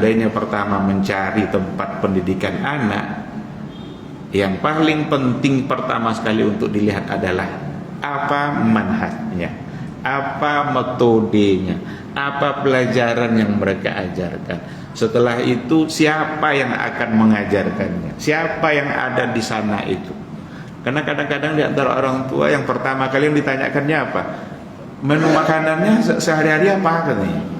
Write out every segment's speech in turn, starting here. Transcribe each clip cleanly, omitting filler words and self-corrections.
seandainya pertama mencari tempat pendidikan anak, yang paling penting pertama sekali untuk dilihat adalah apa manhajnya, apa metodenya, apa pelajaran yang mereka ajarkan. Setelah itu siapa yang akan mengajarkannya, siapa yang ada di sana itu. Karena kadang-kadang di antara orang tua yang pertama kali yang ditanyakannya apa? Menu makanannya sehari-hari apa katanya.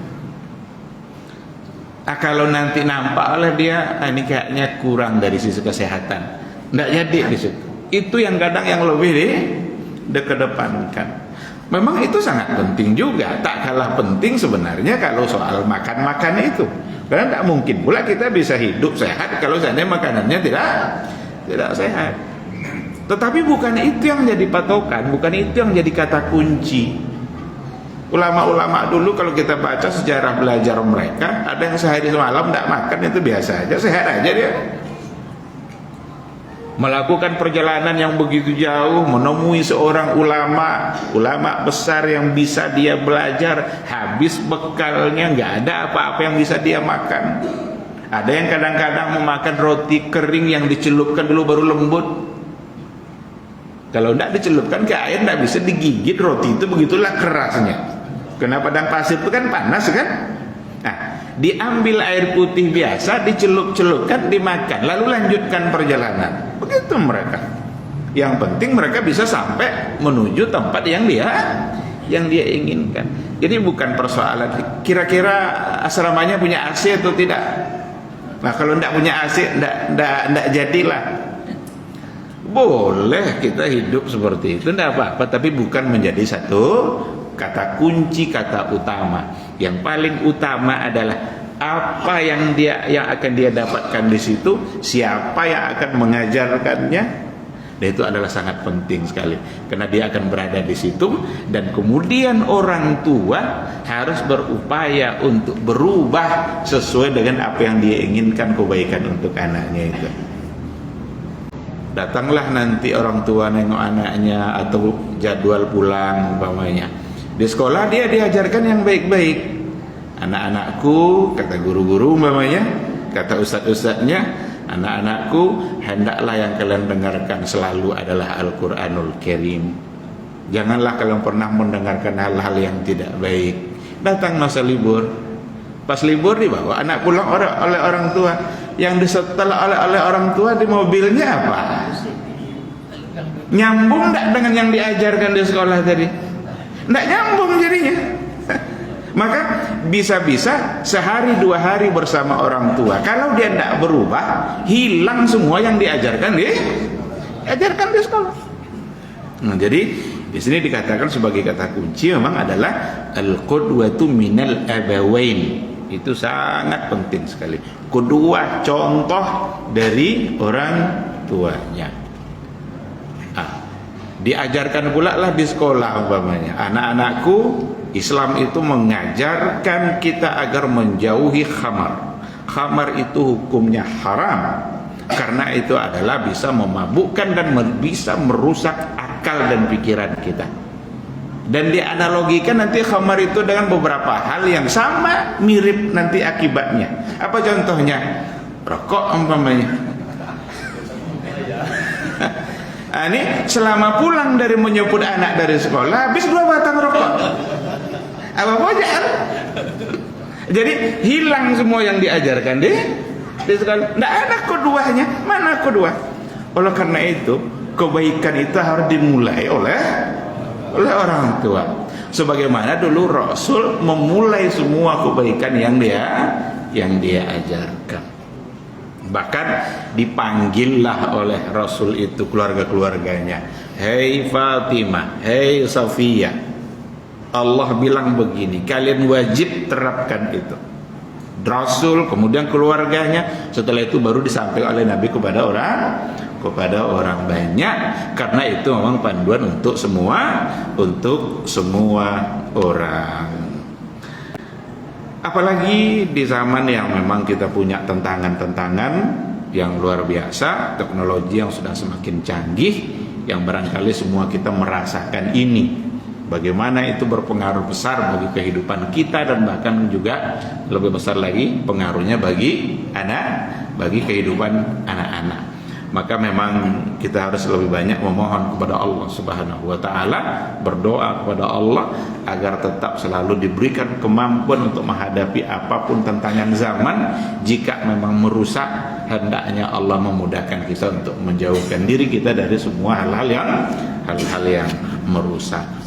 Kalau nanti nampak oleh dia, ini kayaknya kurang dari sisi kesehatan, nggak jadi di situ. Itu yang kadang yang lebih dikedepankan. Memang itu sangat penting juga, tak kalah penting sebenarnya kalau soal makan-makan itu. Karena tidak mungkin pula kita bisa hidup sehat kalau seandainya makanannya tidak sehat. Tetapi bukan itu yang jadi patokan, bukan itu yang jadi kata kunci. Ulama-ulama dulu kalau kita baca sejarah belajar mereka, ada yang sehari semalam tidak makan, itu biasa aja, sehat aja dia. Melakukan perjalanan yang begitu jauh, menemui seorang ulama besar yang bisa dia belajar, habis bekalnya, nggak ada apa-apa yang bisa dia makan. Ada yang kadang-kadang memakan roti kering yang dicelupkan dulu baru lembut. Kalau tidak dicelupkan ke air, tidak bisa digigit roti itu, begitulah kerasnya. Karena padang pasir itu kan panas kan. Nah, diambil air putih biasa, dicelup-celupkan, dimakan, lalu lanjutkan perjalanan. Begitu mereka. Yang penting mereka bisa sampai menuju tempat yang dia inginkan. Jadi bukan persoalan kira-kira asramanya punya AC atau tidak. Nah, kalau tidak punya AC, tidak jadilah. Boleh kita hidup seperti itu, tidak apa-apa, tapi bukan menjadi satu kata kunci, kata utama. Yang paling utama adalah apa yang akan dia dapatkan di situ, siapa yang akan mengajarkannya. Dan itu adalah sangat penting sekali, karena dia akan berada di situ, dan kemudian orang tua harus berupaya untuk berubah sesuai dengan apa yang dia inginkan kebaikan untuk anaknya itu. Datanglah nanti orang tua nengok anaknya atau jadwal pulang umpamanya. Di sekolah dia diajarkan yang baik-baik. Anak-anakku, kata guru-guru umpamanya, kata ustadz-ustadznya, anak-anakku, hendaklah yang kalian dengarkan selalu adalah Al-Quranul Karim. Janganlah kalian pernah mendengarkan hal-hal yang tidak baik. Datang masa libur, pas libur dibawa anak pulang oleh orang tua. Yang disetel oleh orang tua di mobilnya apa? Nyambung tidak dengan yang diajarkan di sekolah tadi? Tidak nyambung jadinya. Maka bisa-bisa sehari dua hari bersama orang tua, kalau dia tidak berubah, hilang semua yang diajarkan di sekolah. Nah, jadi di sini dikatakan sebagai kata kunci memang adalah al-qudwatu minal abawain. Itu sangat penting sekali. Kedua, contoh dari orang tuanya. Diajarkan pula lah di sekolah umpamanya, anak-anakku, Islam itu mengajarkan kita agar menjauhi khamar. Khamar itu hukumnya haram, karena itu adalah bisa memabukkan dan bisa merusak akal dan pikiran kita. Dan dianalogikan nanti khamar itu dengan beberapa hal yang sama mirip nanti akibatnya. Apa contohnya? Rokok umpamanya. Ini selama pulang dari menjemput anak dari sekolah, habis 2 batang rokok. Apa aja? Jadi hilang semua yang diajarkan di sekolah. Tidak ada keduanya. Mana kedua? Oleh karena itu, kebaikan itu harus dimulai oleh orang tua. Sebagaimana dulu Rasul memulai semua kebaikan yang dia ajarkan. Bahkan dipanggillah oleh Rasul itu keluarga-keluarganya, "Hei Fatimah, hei Safiyah, Allah bilang begini, kalian wajib terapkan itu." Rasul, kemudian keluarganya, setelah itu baru disampaikan oleh Nabi kepada orang banyak, karena itu memang panduan untuk semua orang. Apalagi di zaman yang memang kita punya tantangan-tantangan yang luar biasa, teknologi yang sudah semakin canggih, yang barangkali semua kita merasakan ini. Bagaimana itu berpengaruh besar bagi kehidupan kita dan bahkan juga lebih besar lagi pengaruhnya bagi kehidupan anak-anak. Maka memang kita harus lebih banyak memohon kepada Allah Subhanahu wa taala, berdoa kepada Allah agar tetap selalu diberikan kemampuan untuk menghadapi apapun tantangan zaman. Jika memang merusak, hendaknya Allah memudahkan kita untuk menjauhkan diri kita dari semua hal-hal yang merusak.